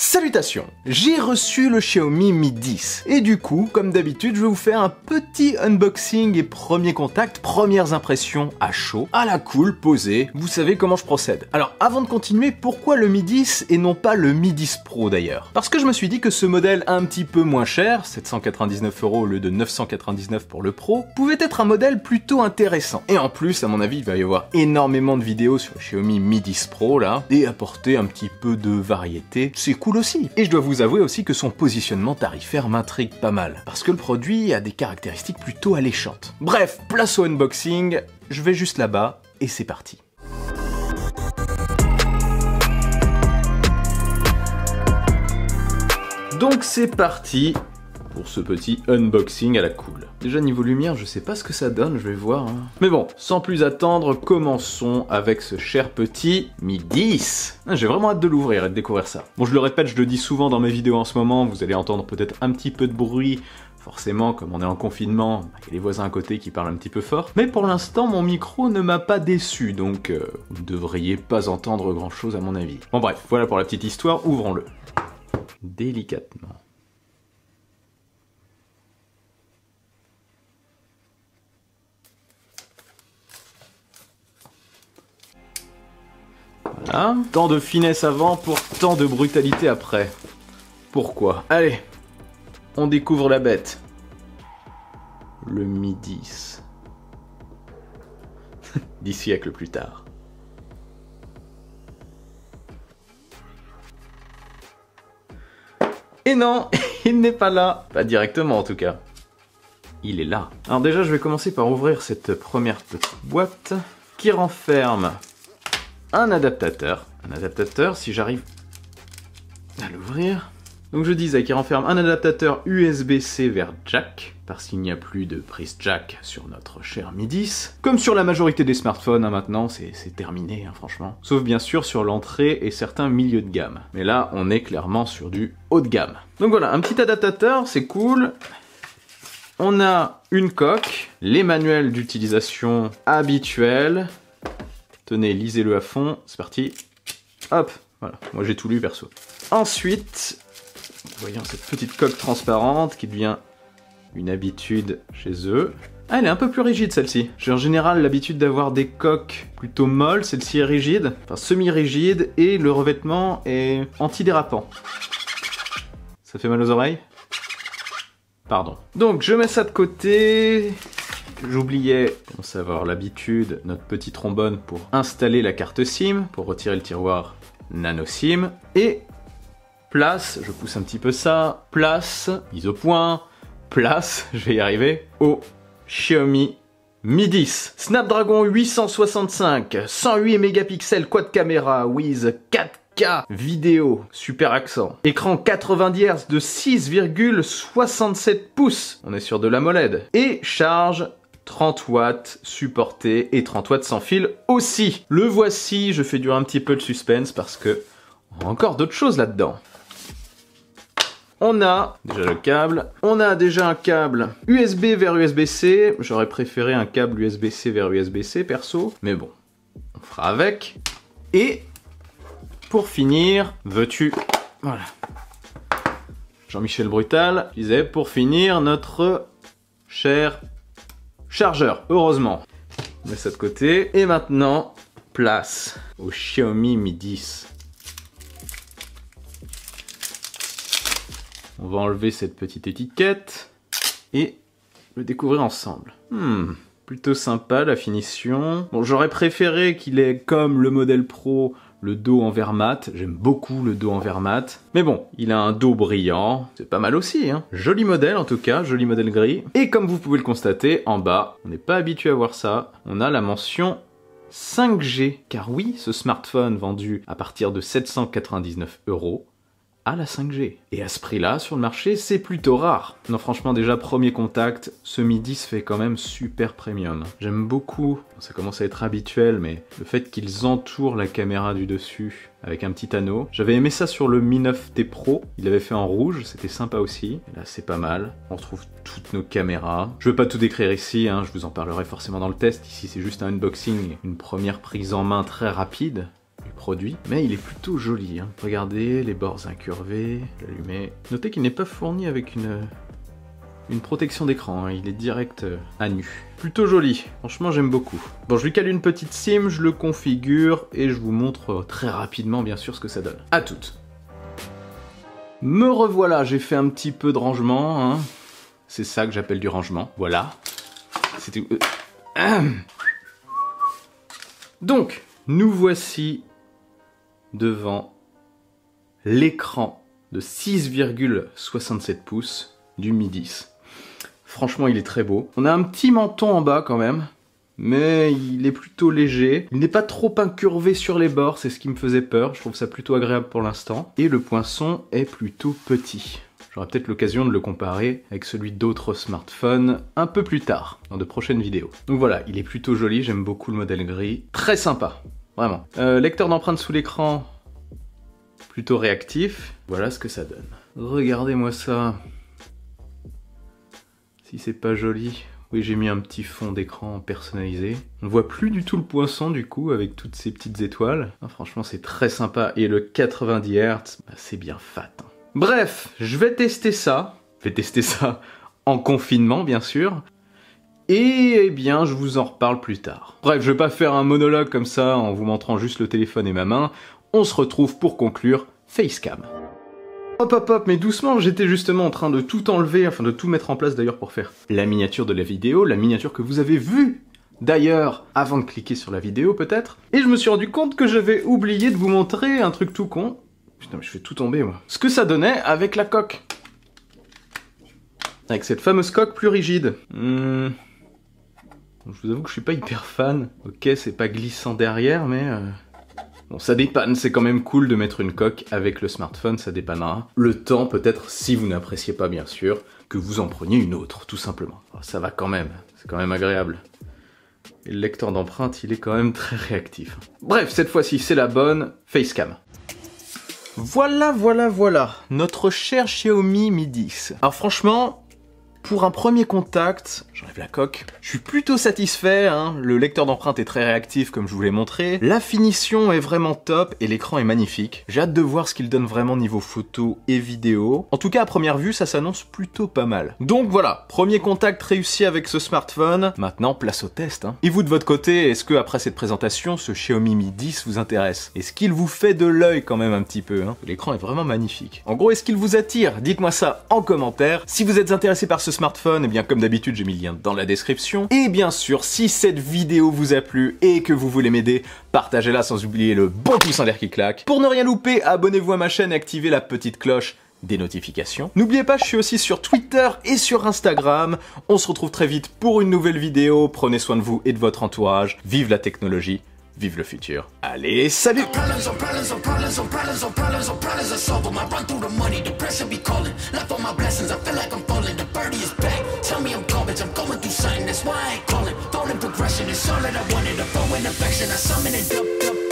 Salutations! J'ai reçu le Xiaomi Mi 10 et du coup, comme d'habitude, je vais vous faire un petit unboxing et premier contact, premières impressions à chaud, à la cool, posé, vous savez comment je procède. Alors avant de continuer, pourquoi le Mi 10 et non pas le Mi 10 Pro d'ailleurs? Parce que je me suis dit que ce modèle un petit peu moins cher, 799 € au lieu de 999 pour le Pro, pouvait être un modèle plutôt intéressant. Et en plus, à mon avis, il va y avoir énormément de vidéos sur le Xiaomi Mi 10 Pro là, et apporter un petit peu de variété, c'est cool aussi. Et je dois vous avouer aussi que son positionnement tarifaire m'intrigue pas mal, parce que le produit a des caractéristiques plutôt alléchantes. Bref, place au unboxing, je vais juste là-bas, et c'est parti. Donc c'est parti pour ce petit unboxing à la cool. Déjà niveau lumière, je sais pas ce que ça donne, je vais voir. Mais bon, sans plus attendre, commençons avec ce cher petit Mi 10. J'ai vraiment hâte de l'ouvrir et de découvrir ça. Bon, je le répète, je le dis souvent dans mes vidéos en ce moment, vous allez entendre peut-être un petit peu de bruit. Forcément, comme on est en confinement, il y a les voisins à côté qui parlent un petit peu fort. Mais pour l'instant, mon micro ne m'a pas déçu, donc vous ne devriez pas entendre grand chose à mon avis. Bon bref, voilà pour la petite histoire, ouvrons-le. Délicatement. Voilà. Tant de finesse avant pour tant de brutalité après. Pourquoi? Allez, on découvre la bête. Le Mi 10. 10 siècles plus tard. Et non, il n'est pas là. Pas directement en tout cas. Il est là. Alors déjà, je vais commencer par ouvrir cette première petite boîte qui renferme un adaptateur. Un adaptateur, si j'arrive à l'ouvrir. Donc je disais qu'il renferme un adaptateur USB-C vers jack, parce qu'il n'y a plus de prise jack sur notre cher Mi 10. Comme sur la majorité des smartphones, hein, maintenant, c'est terminé, hein, franchement. Sauf bien sûr sur l'entrée et certains milieux de gamme. Mais là, on est clairement sur du haut de gamme. Donc voilà, un petit adaptateur, c'est cool. On a une coque, les manuels d'utilisation habituels. Tenez, lisez-le à fond, c'est parti. Hop, voilà, moi j'ai tout lu perso. Ensuite, voyons cette petite coque transparente qui devient une habitude chez eux. Ah, elle est un peu plus rigide celle-ci. J'ai en général l'habitude d'avoir des coques plutôt molles, celle-ci est rigide, enfin semi-rigide, et le revêtement est antidérapant. Ça fait mal aux oreilles? Pardon. Donc je mets ça de côté. J'oubliais, on commence à avoir l'habitude, notre petit trombone pour installer la carte SIM, pour retirer le tiroir nano SIM, et place, je pousse un petit peu ça, place, mise au point, place, je vais y arriver, au Xiaomi Mi 10. Snapdragon 865, 108 mégapixels quad caméra with 4K vidéo, super accent. Écran 90 Hz de 6,67 pouces, on est sur de l'AMOLED. Et charge 30 watts supporté et 30 watts sans fil aussi. Le voici, je fais durer un petit peu le suspense parce que on a encore d'autres choses là-dedans. On a déjà le câble, on a déjà un câble USB vers USB-C, j'aurais préféré un câble USB-C vers USB-C perso, mais bon, on fera avec. Et pour finir, veux-tu, voilà, Jean-Michel Brutal disait, pour finir, notre cher chargeur, heureusement. On met ça de côté. Et maintenant, place au Xiaomi Mi 10. On va enlever cette petite étiquette et le découvrir ensemble. Plutôt sympa la finition. Bon, j'aurais préféré qu'il ait comme le modèle Pro le dos en verre mat, j'aime beaucoup le dos en verre mat. Mais bon, il a un dos brillant, c'est pas mal aussi, hein. Joli modèle en tout cas, joli modèle gris. Et comme vous pouvez le constater, en bas, on n'est pas habitué à voir ça, on a la mention 5G. Car oui, ce smartphone vendu à partir de 799 € à la 5G. Et à ce prix-là, sur le marché, c'est plutôt rare. Non, franchement, déjà, premier contact, ce Mi 10 fait quand même super premium. J'aime beaucoup, ça commence à être habituel, mais le fait qu'ils entourent la caméra du dessus avec un petit anneau. J'avais aimé ça sur le Mi 9T Pro, il l'avait fait en rouge, c'était sympa aussi. Et là, c'est pas mal. On retrouve toutes nos caméras. Je veux pas tout décrire ici, hein, je vous en parlerai forcément dans le test. Ici, c'est juste un unboxing, une première prise en main très rapide. produit, mais il est plutôt joli. Hein. Regardez, les bords incurvés, l'allumer. Notez qu'il n'est pas fourni avec une protection d'écran, hein. Il est direct à nu. Plutôt joli, franchement j'aime beaucoup. Bon, je lui cale une petite SIM, je le configure et je vous montre très rapidement bien sûr ce que ça donne. À toutes. Me revoilà, j'ai fait un petit peu de rangement, hein. C'est ça que j'appelle du rangement, voilà. C'était... Donc, nous voici devant l'écran de 6,67 pouces du Mi 10. Franchement, il est très beau. On a un petit menton en bas quand même, mais il est plutôt léger. Il n'est pas trop incurvé sur les bords, c'est ce qui me faisait peur. Je trouve ça plutôt agréable pour l'instant. Et le poinçon est plutôt petit. J'aurai peut-être l'occasion de le comparer avec celui d'autres smartphones un peu plus tard, dans de prochaines vidéos. Donc voilà, il est plutôt joli, j'aime beaucoup le modèle gris. Très sympa, vraiment. Lecteur d'empreintes sous l'écran, plutôt réactif. Voilà ce que ça donne. Regardez-moi ça. Si c'est pas joli. Oui, j'ai mis un petit fond d'écran personnalisé. On ne voit plus du tout le poinçon du coup avec toutes ces petites étoiles. Ah, franchement, c'est très sympa. Et le 90 Hz, bah, c'est bien fat. Hein. Bref, je vais tester ça. Je vais tester ça en confinement, bien sûr. Et eh bien, je vous en reparle plus tard. Bref, je vais pas faire un monologue comme ça en vous montrant juste le téléphone et ma main. On se retrouve pour conclure Facecam. Hop hop hop, mais doucement, j'étais justement en train de tout enlever, enfin de tout mettre en place d'ailleurs pour faire la miniature de la vidéo, la miniature que vous avez vue d'ailleurs avant de cliquer sur la vidéo peut-être. Et je me suis rendu compte que j'avais oublié de vous montrer un truc tout con. Putain mais je fais tout tomber moi. Ce que ça donnait avec la coque. Avec cette fameuse coque plus rigide. Je vous avoue que je suis pas hyper fan. Ok, c'est pas glissant derrière, mais... Bon, ça dépanne, c'est quand même cool de mettre une coque avec le smartphone, ça dépannera. Le temps, peut-être, si vous n'appréciez pas, bien sûr, que vous en preniez une autre, tout simplement. Oh, ça va quand même, c'est quand même agréable. Et le lecteur d'empreintes, il est quand même très réactif. Bref, cette fois-ci, c'est la bonne Facecam. Voilà, notre cher Xiaomi Mi 10. Alors franchement... Pour un premier contact, j'enlève la coque, je suis plutôt satisfait, hein. Le lecteur d'empreintes est très réactif comme je vous l'ai montré, la finition est vraiment top et l'écran est magnifique. J'ai hâte de voir ce qu'il donne vraiment niveau photo et vidéo. En tout cas à première vue ça s'annonce plutôt pas mal. Donc voilà, premier contact réussi avec ce smartphone, maintenant place au test. Hein. Et vous de votre côté, est-ce que après cette présentation, ce Xiaomi Mi 10 vous intéresse? Est-ce qu'il vous fait de l'œil quand même un petit peu hein? L'écran est vraiment magnifique. En gros, est-ce qu'il vous attire? Dites-moi ça en commentaire. Si vous êtes intéressé par ce smartphone, et bien comme d'habitude j'ai mis le lien dans la description. Et bien sûr, si cette vidéo vous a plu et que vous voulez m'aider, partagez-la sans oublier le bon pouce en l'air qui claque. Pour ne rien louper, abonnez-vous à ma chaîne et activez la petite cloche des notifications. N'oubliez pas, je suis aussi sur Twitter et sur Instagram. On se retrouve très vite pour une nouvelle vidéo. Prenez soin de vous et de votre entourage. Vive la technologie. Vive le futur. Allez, salut! Tell me I'm garbage, I'm going through something, that's why I ain't calling. Falling progression is all that I wanted. A flow and affection, I summon it up.